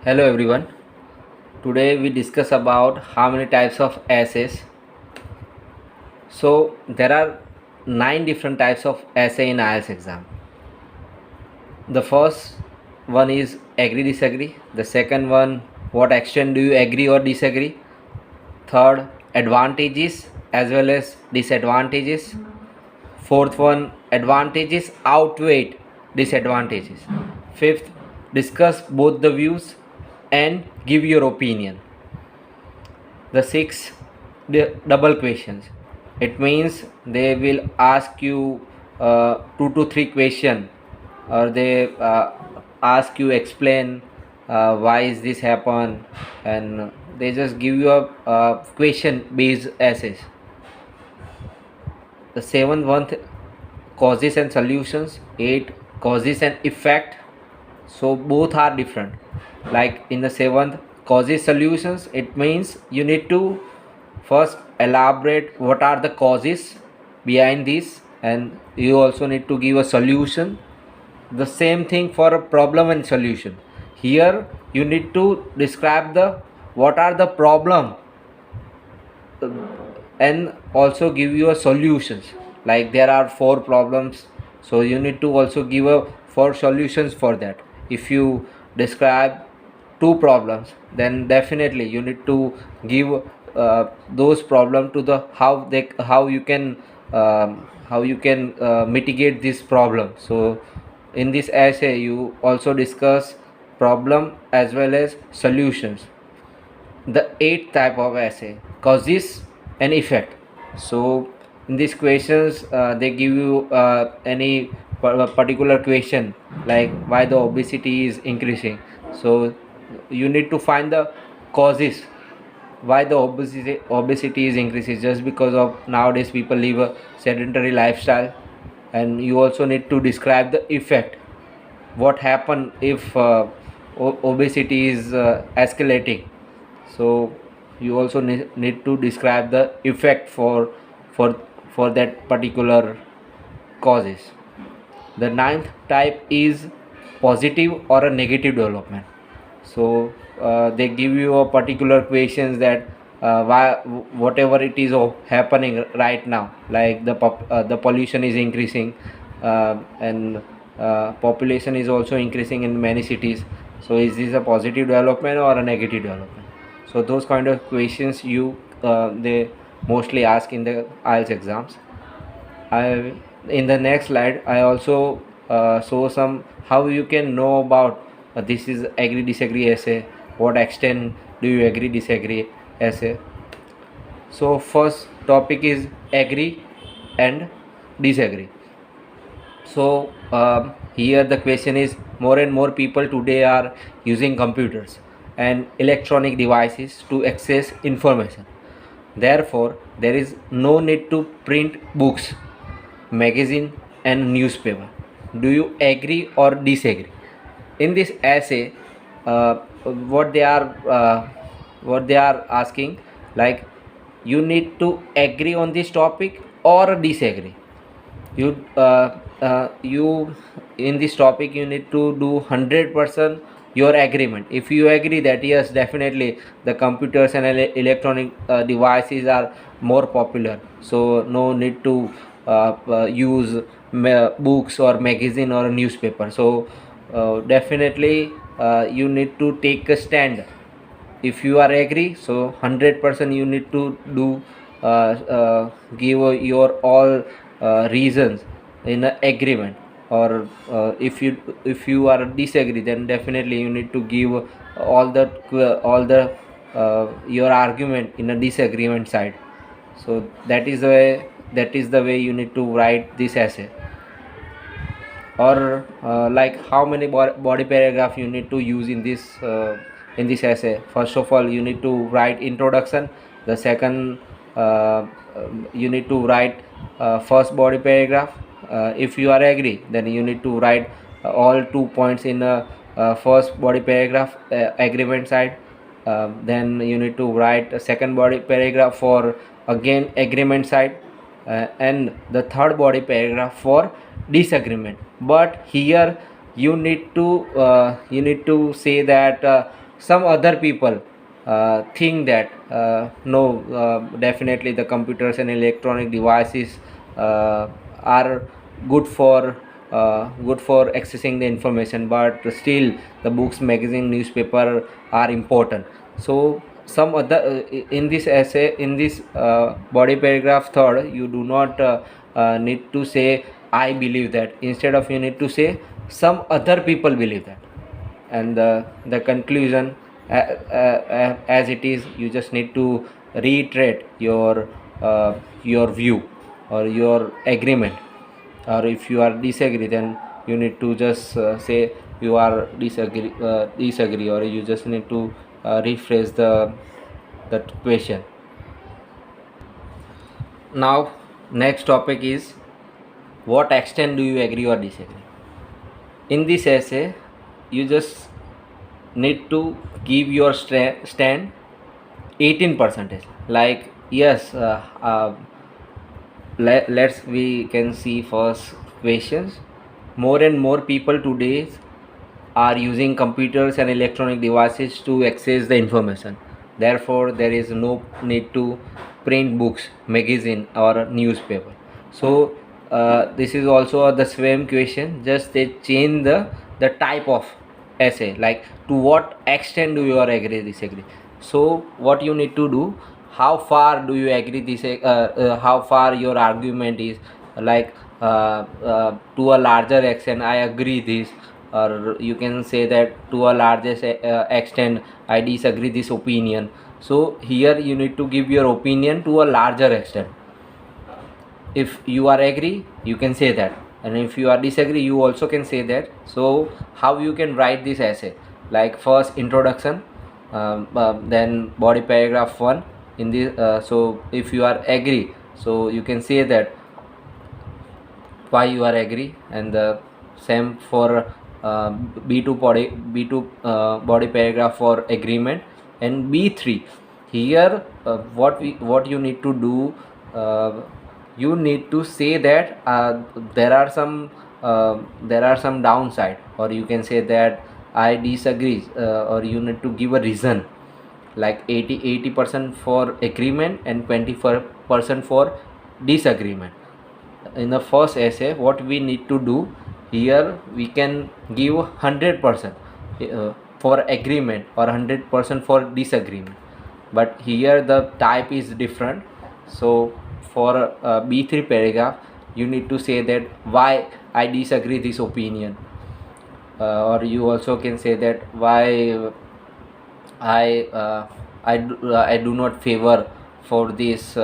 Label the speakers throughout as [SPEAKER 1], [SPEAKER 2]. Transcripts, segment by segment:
[SPEAKER 1] Hello everyone. Today we discuss about how many types of essays. So there are 9 different types of essay in IELTS exam. The first one is agree disagree. The second one, what extent do you agree or disagree? Third, advantages as well as disadvantages. Fourth one, advantages outweigh disadvantages. Fifth, discuss both the views and give your opinion. The six, the double questions. It means they will ask you 2 to 3 questions, or they ask you explain why is this happen, and they just give you a question based essays. The seventh one, causes and solutions. 8, causes and effect. So both are different. Like in the seventh, causes solutions, it means you need to first elaborate what are the causes behind this, and you also need to give a solution. The same thing for a problem and solution. Here you need to describe the what are the problem and also give you a solutions. Like there are 4 problems, so you need to also give a 4 solutions for that. If you describe 2 problems, then definitely you need to give those problem to the how you can mitigate this problem. So in this essay you also discuss problem as well as solutions. The eighth type of essay, causes and effect. So in these questions they give you any particular question, like why the obesity is increasing. So you need to find the causes why the obesity is increasing, just because of nowadays people live a sedentary lifestyle. And you also need to describe the effect, what happen if obesity is escalating. So you also need to describe the effect for for that particular causes. The ninth type is positive or a negative development. So they give you a particular questions that why whatever it is happening right now, like the pollution is increasing, and population is also increasing in many cities. So is this a positive development or a negative development? So those kind of questions they mostly ask in the IELTS exams. I In the next slide I also show some how you can know about this is agree disagree essay, what extent do you agree disagree essay. So first topic is agree and disagree. So here the question is, more and more people today are using computers and electronic devices to access information. Therefore there is no need to print books, magazine and newspaper. Do you agree or disagree? In this essay what they are asking, like you need to agree on this topic or disagree. You in this topic you need to do 100% your agreement. If you agree that yes, definitely the computers and electronic devices are more popular, so no need to use books or magazine or newspaper. So definitely you need to take a stand. If you are agree, so 100% you need to do give your all reasons in a agreement. Or if you are disagree, then definitely you need to give all the your argument in a disagreement side. So that is the way you need to write this essay. Or like how many body paragraph you need to use in this essay. First of all you need to write introduction. The second, you need to write first body paragraph. If you are agree, then you need to write all 2 points in first body paragraph, agreement side. Then you need to write a second body paragraph for again agreement side, and the third body paragraph for disagreement. But here you need to say that some other people think that no, definitely the computers and electronic devices are good for accessing the information, but still the books, magazine, newspaper are important. So some other in this essay, in this body paragraph third, you do not need to say I believe that. Instead of, you need to say some other people believe that. And the conclusion, as it is, you just need to reiterate your view or your agreement. Or if you are disagree, then you need to just say you are disagree, or you just need to rephrase that question. Now next topic is, what extent do you agree or disagree? In this essay, you just need to give your stand 18 percentage. Like, yes, let's we can see first questions. More and more people today are using computers and electronic devices to access the information. Therefore there is no need to print books, magazine or newspaper. So this is also the same question, just they change the type of essay, like to what extent do you agree disagree. So what you need to do, how far do you agree this, how far your argument is, like to a larger extent I agree this, or you can say that to a largest extent I disagree this opinion. So here you need to give your opinion to a larger extent. If you are agree, you can say that, and if you are disagree, you also can say that. So how you can write this essay, like first introduction, then body paragraph 1 in this, so if you are agree, so you can say that why you are agree, and the same for body paragraph for agreement. And b3, here what you need to do, you need to say that there are some downside, or you can say that I disagree, or you need to give a reason, like 80% for agreement and 20% for disagreement. In the first essay, what we need to do, here we can give 100% for agreement or 100% for disagreement, but here the type is different. So for b3 paragraph, you need to say that why I disagree this opinion, or you also can say that why I do not favor for this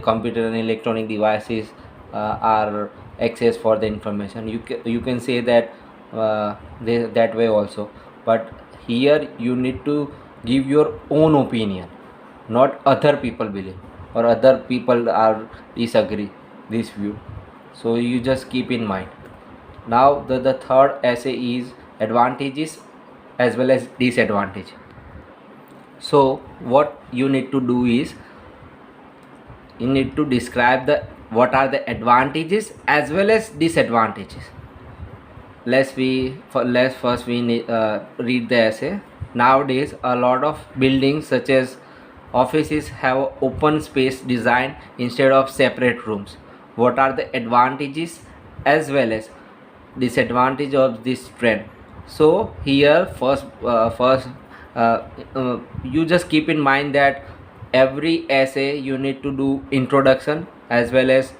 [SPEAKER 1] computer and electronic devices are access for the information. You can say that that way also, but here you need to give your own opinion, not other people believe or other people are disagree this view. So you just keep in mind. Now the third essay is advantages as well as disadvantage. So what you need to do is, you need to describe the what are the advantages as well as disadvantages. Let's first we need, read the essay. Nowadays a lot of buildings such as offices have open space design instead of separate rooms. What are the advantages as well as disadvantage of this trend? So here first you just keep in mind that every essay you need to do introduction as well as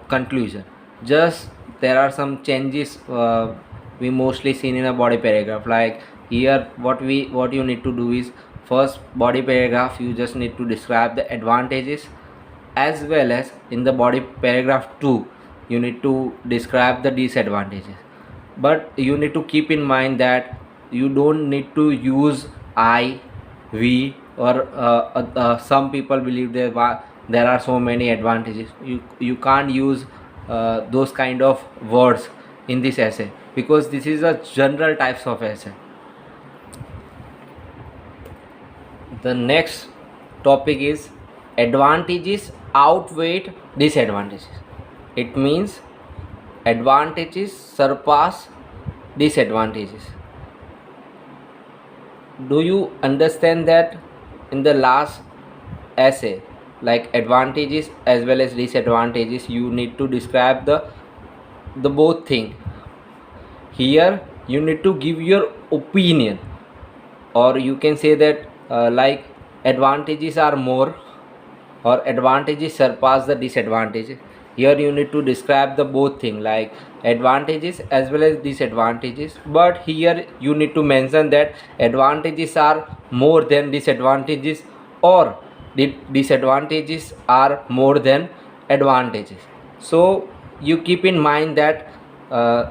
[SPEAKER 1] conclusion. Just there are some changes we mostly seen in a body paragraph. Like here what you need to do is, first body paragraph you just need to describe the advantages, as well as in the body paragraph 2 you need to describe the disadvantages. But you need to keep in mind that you don't need to use I, we, or some people believe there are so many advantages. You can't use those kind of words in this essay, because this is a general types of essay. The next topic is advantages outweigh disadvantages. It means advantages surpass disadvantages. do you understand that in the last essay, like advantages as well as disadvantages, you need to describe the both thing. Here you need to give your opinion, or you can say that like advantages are more or advantages surpass the disadvantages. Here you need to describe the both thing, like advantages as well as disadvantages, but here you need to mention that advantages are more than disadvantages, or the disadvantages are more than advantages. So you keep in mind that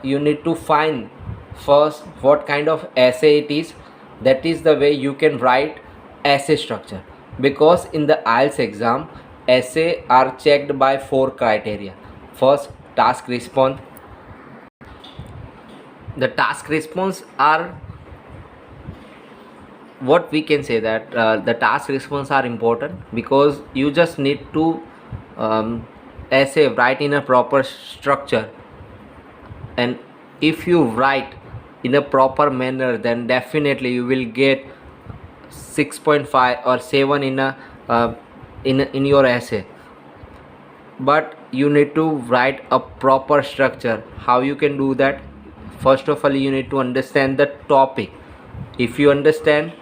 [SPEAKER 1] you need to find first what kind of essay it is. That is the way you can write essay structure, because in the IELTS exam essay are checked by 4 criteria. First, task response. The task response are, what we can say that the task response are important because you just need to essay write in a proper structure, and if you write in a proper manner, then definitely you will get 6.5 or 7 in a in your essay. But you need to write a proper structure. How you can do that? First of all, you need to understand the topic. If you understand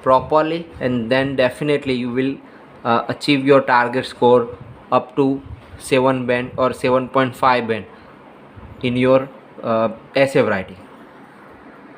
[SPEAKER 1] properly, and then definitely you will achieve your target score up to 7 band or 7.5 band in your essay writing.